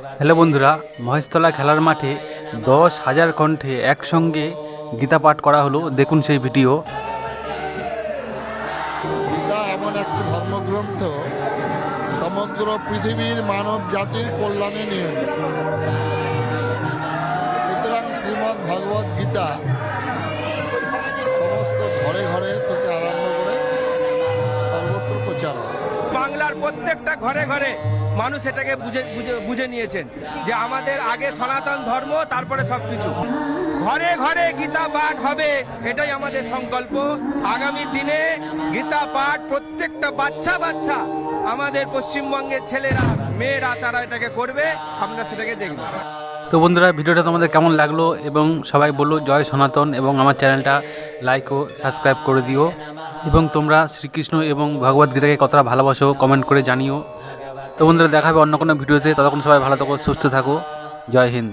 Hello বন্ধুরা, মহেশতলা খেলার মাঠে 10,000 কণ্ঠে একসঙ্গে গীতা পাঠ করা হলো। দেখুন সেই ভিডিও। গীতা এমন একটি ধর্মগ্রন্থ সমগ্র পৃথিবীর মানব জাতির কল্যাণে নিয়োজিত। সুতরাং শ্রীমদ্ ভগবদ গীতা সমস্ত ঘরে ঘরে থেকে আরম্ভ করে সর্বত্র প্রচার হয়। বাংলার প্রত্যেকটা ঘরে ঘরে মানুষ এটাকে বুঝে নিয়েছেন যে আমাদের আগে সনাতন ধর্ম, তারপরে সবকিছু। ঘরে ঘরে গীতা পাঠ হবে, এটাই আমাদের সংকল্প। আগামী দিনে গীতা পাঠ প্রত্যেকটা বাচ্চা আমাদের পশ্চিমবঙ্গের ছেলেরা মেয়েরা তারা এটাকে করবে, আমরা সেটাকে দেখব। তো বন্ধুরা, ভিডিওটা তোমাদের কেমন লাগলো এবং সবাই বলো জয় সনাতন, এবং আমার চ্যানেলটা লাইক ও সাবস্ক্রাইব করে দিও। এবং তোমরা শ্রীকৃষ্ণ এবং ভগবদ্গীতাকে কতটা ভালোবাসো কমেন্ট করে জানিও। তো বন্ধুরা, দেখাবে অন্য কোনো ভিডিওতে। ততক্ষণ সবাই ভালো থাকো, সুস্থ থাকো। জয় হিন্দ।